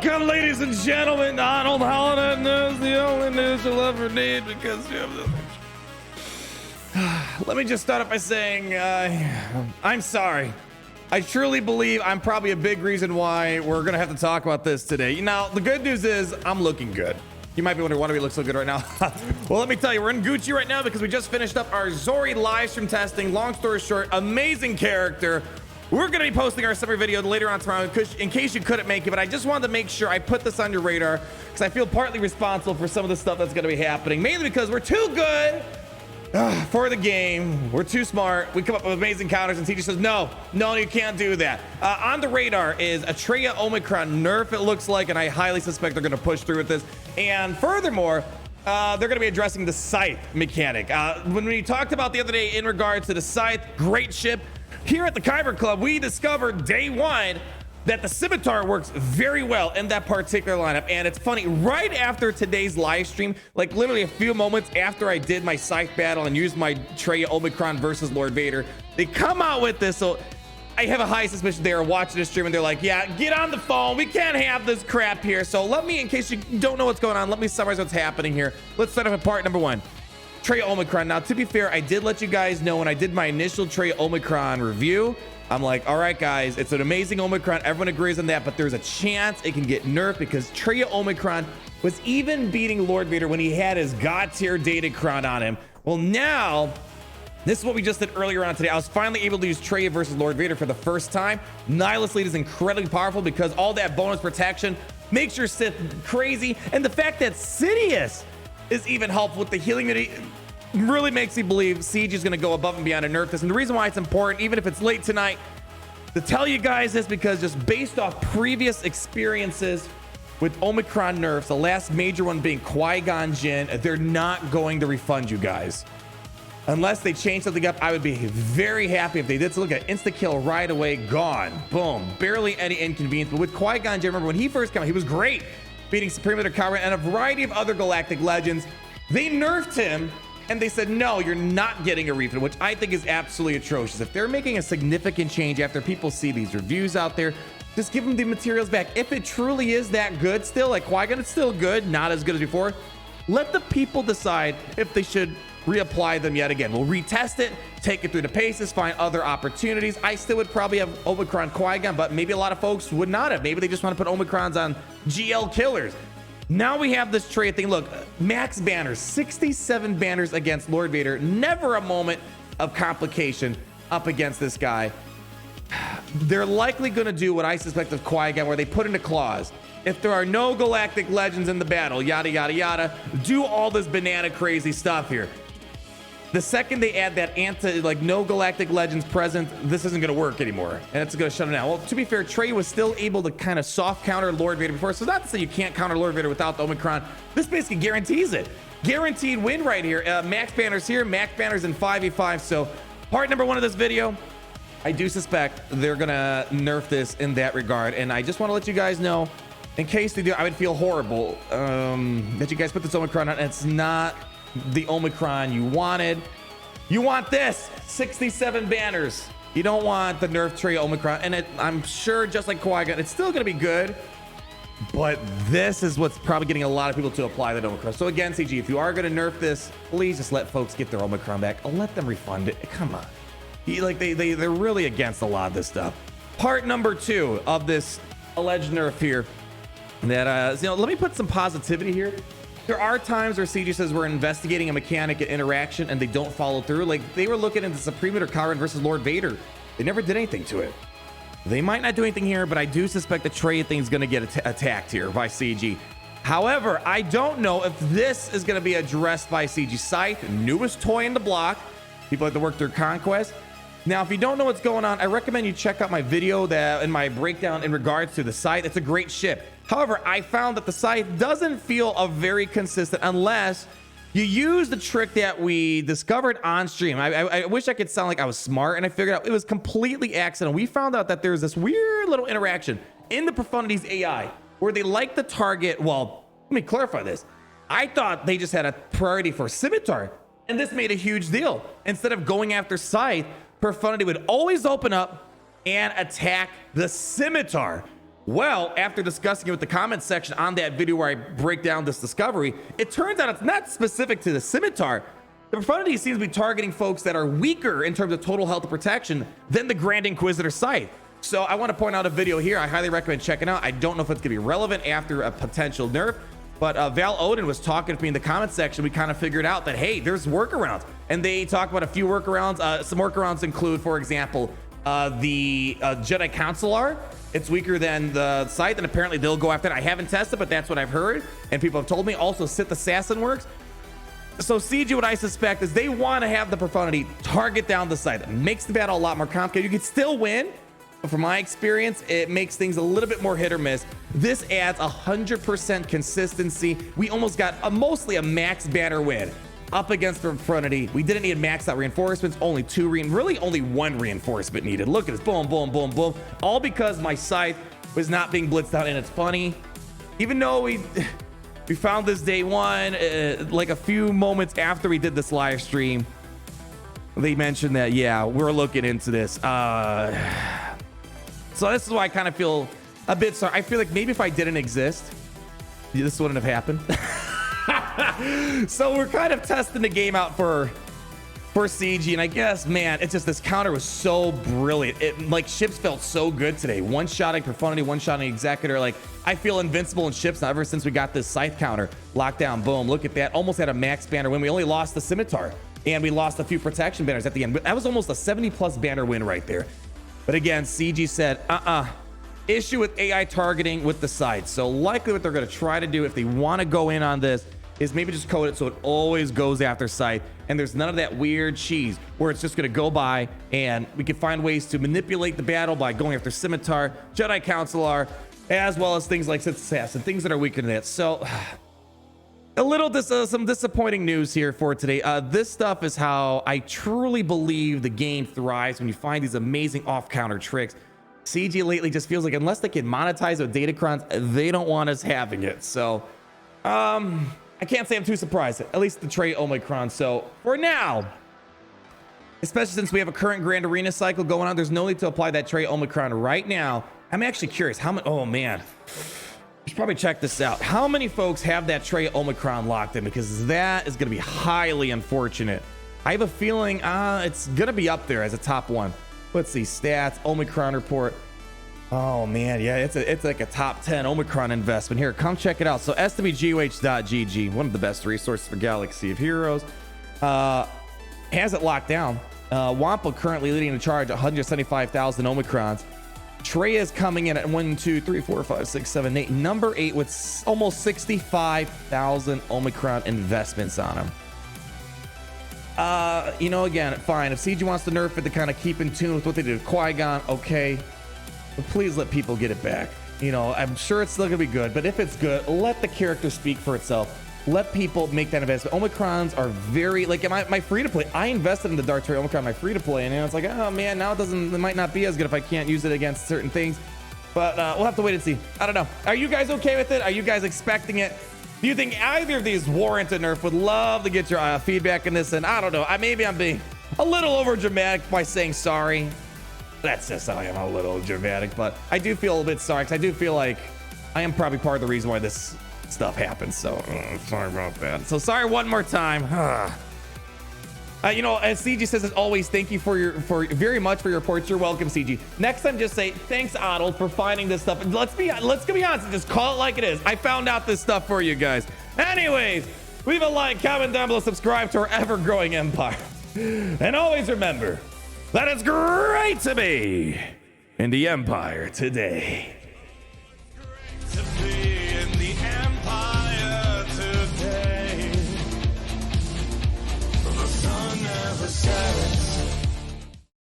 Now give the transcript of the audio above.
Welcome, ladies and gentlemen. Donald Holiday knows the only news you'll ever need because you have the... Let me just start off by saying I'm sorry. I truly believe I'm probably a big reason why we're gonna have to talk about this today. Now, the good news is I'm looking good. You might be wondering why do we look so good right now. Well, let me tell you, we're in Gucci right now because we just finished up our Zori live stream testing. Long story short, amazing character. We're going to be posting our summary video later on tomorrow in case you couldn't make it, but I just wanted to make sure I put this on your radar because I feel partly responsible for some of the stuff that's going to be happening, mainly because we're too good for the game. We're too smart. We come up with amazing counters and teacher says, no, you can't do that. On the radar is a Traya Omicron Nerf, it looks like, and I highly suspect they're going to push through with this. And furthermore, they're going to be addressing the Scythe mechanic. When we talked about the other day in regards to the Scythe, great ship. Here at the Kyber Club, we discovered day one that the Scimitar works very well in that particular lineup. And it's funny, right after today's live stream, like literally a few moments after I did my Scythe battle and used my Traya Omicron versus Lord Vader, they come out with this. So I have a high suspicion they are watching this stream and they're like, yeah, get on the phone. We can't have this crap here. So let me, in case you don't know what's going on, let me summarize what's happening here. Let's start off with part number one. Traya Omicron. Now, to be fair, I did let you guys know when I did my initial Traya Omicron review, I'm like, all right, guys, it's an amazing Omicron. Everyone agrees on that, but there's a chance it can get nerfed because Traya Omicron was even beating Lord Vader when he had his God tier Datacron on him. Well, now, this is what we just did earlier on today. I was finally able to use Traya versus Lord Vader for the first time. Nihilus Lead is incredibly powerful because all that bonus protection makes your Sith crazy. And the fact that Sidious is even helpful with the healing unity really makes me believe CG is going to go above and beyond and nerf this. And the reason why it's important, even if it's late tonight, to tell you guys this, because just based off previous experiences with Omicron nerfs, the last major one being Qui-Gon Jinn, they're not going to refund you guys. Unless they change something up, I would be very happy if they did. So look at insta kill right away, gone, boom, barely any inconvenience. But with Qui-Gon Jinn, remember when he first came out, he was great, beating Supreme Leader Kyber and a variety of other galactic legends. They nerfed him and they said, no, you're not getting a refund, which I think is absolutely atrocious. If they're making a significant change after people see these reviews out there, just give them the materials back. If it truly is that good still, like Qui-Gon, it's still good, not as good as before. Let the people decide if they should reapply them yet again. We'll retest it, take it through the paces, find other opportunities. I still would probably have Omicron Qui-Gon, but maybe a lot of folks would not have. Maybe they just want to put Omicrons on GL killers. Now we have this Traya thing. Look, max banners, 67 banners against Lord Vader. Never a moment of complication up against this guy. They're likely going to do what I suspect of Qui-Gon, where they put in a clause. If there are no galactic legends in the battle, yada, yada, yada, do all this banana crazy stuff here. The second they add that no galactic legends present, this isn't going to work anymore. And it's going to shut it down. Well, to be fair, Trey was still able to kind of soft counter Lord Vader before. So not to say you can't counter Lord Vader without the Omicron. This basically guarantees it. Guaranteed win right here. Max banners here, max banners in 5v5. So part number one of this video, I do suspect they're going to nerf this in that regard. And I just want to let you guys know, in case they do, I would feel horrible that you guys put this Omicron on. And it's not the Omicron you wanted. You want this 67 banners. You don't want the nerf Traya Omicron. And I'm sure, just like Qui-Gon, it's still going to be good, but this is what's probably getting a lot of people to apply that Omicron. So again, CG, if you are going to nerf this, please just let folks get their Omicron back. I'll let them refund it. Come on. They're really against a lot of this stuff. Part number two of this alleged nerf here, that let me put some positivity here. There are times where CG says we're investigating a mechanic and interaction and they don't follow through. Like they were looking into Supreme Leader Kyber versus Lord Vader. They never did anything to it. They might not do anything here, but I do suspect the Traya thing is going to get attacked here by CG. However, I don't know if this is going to be addressed by CG. Scythe, newest toy in the block. People have to work through conquest. Now, if you don't know what's going on, I recommend you check out my video in my breakdown in regards to the Scythe. It's a great ship. However, I found that the Scythe doesn't feel very consistent unless you use the trick that we discovered on stream. I wish I could sound like I was smart, and I figured out it was completely accidental. We found out that there's this weird little interaction in the Profundity's AI where they like the target. Well, let me clarify this. I thought they just had a priority for Scimitar, and this made a huge deal. Instead of going after Scythe, Profundity would always open up and attack the Scimitar. Well, after discussing it with the comments section on that video where I break down this discovery, it turns out it's not specific to the scimitar. The Profundity seems to be targeting folks that are weaker in terms of total health and protection than the Grand Inquisitor Scythe. So I want to point out a video here I highly recommend checking out. I don't know if it's going to be relevant after a potential nerf, but Val Odin was talking to me in the comments section. We kind of figured out that, hey, there's workarounds. And they talk about a few workarounds. Some workarounds include, for example, the Jedi Counselor. It's weaker than the Scythe, and apparently they'll go after it. I haven't tested, but that's what I've heard, and people have told me. Also, Sith Assassin works. So CG, what I suspect is they want to have the Profundity target down the Scythe. It makes the battle a lot more complicated. You can still win, but from my experience, it makes things a little bit more hit or miss. This adds 100% consistency. We almost got mostly a max banner win up against the Profundity. We didn't need max out reinforcements, only really only one reinforcement needed. Look at this, boom, boom, boom, boom. All because my Scythe was not being blitzed out. And it's funny, even though we found this day one, like a few moments after we did this live stream, they mentioned that, yeah, we're looking into this. So this is why I kind of feel a bit sorry. I feel like maybe if I didn't exist, this wouldn't have happened. So we're kind of testing the game out for CG, and I guess, man, it's just this counter was so brilliant. It like ships felt so good today. One-shotting Profundity, one-shotting Executor. Like, I feel invincible in ships now ever since we got this Scythe counter. Lockdown, boom, look at that. Almost had a max banner win. We only lost the Scimitar, and we lost a few protection banners at the end. But that was almost a 70-plus banner win right there. But again, CG said, issue with AI targeting with the Scythe. So likely what they're going to try to do if they want to go in on this is maybe just code it so it always goes after Scythe, and there's none of that weird cheese where it's just going to go by, and we can find ways to manipulate the battle by going after Scimitar, Jedi Counselor, as well as things like Sith Assassin, things that are weaker than that. So a little some disappointing news here for today. This stuff is how I truly believe the game thrives, when you find these amazing off-counter tricks. CG lately just feels like unless they can monetize with datacrons, they don't want us having it. So I can't say I'm too surprised, at least the Traya Omicron. So for now, especially since we have a current Grand Arena cycle going on, there's no need to apply that Traya Omicron right now. I'm actually curious how many, oh man, you should probably check this out. How many folks have that Traya Omicron locked in? Because that is going to be highly unfortunate. I have a feeling it's going to be up there as a top one. Let's see, stats, Omicron report. Oh man, yeah, it's like a top 10 Omicron investment. Here, come check it out. So SWGOH.GG, one of the best resources for Galaxy of Heroes, has it locked down. Wampa currently leading the charge, 175,000 Omicrons. Traya is coming in at 1, 2, 3, 4, 5, 6, 7, 8. Number 8 with almost 65,000 Omicron investments on him. You know, again, fine. If CG wants to nerf it to kind of keep in tune with what they did with Qui-Gon, okay. But please let people get it back. You know, I'm sure it's still gonna be good, but if it's good, let the character speak for itself. Let people make that investment. Omicrons are very, like, my free-to-play, I invested in the Darth Traya Omicron, my free-to-play, and it's like, oh man, now it might not be as good if I can't use it against certain things. But we'll have to wait and see. I don't know. Are you guys okay with it? Are you guys expecting it? Do you think either of these warrant a nerf? Would love to get your feedback in this, and I don't know. Maybe I'm being a little over dramatic by saying sorry. That's just how I am, a little dramatic, but I do feel a bit sorry, because I do feel like I am probably part of the reason why this stuff happens. So sorry about that. So sorry one more time. You know, as CG says, as always, thank you very much for your reports. You're welcome, CG. Next time, just say thanks, Otto, for finding this stuff. Let's be honest and just call it like it is. I found out this stuff for you guys. Anyways, leave a like, comment down below, subscribe to our ever-growing empire, and always remember that it's great to be in the Empire today.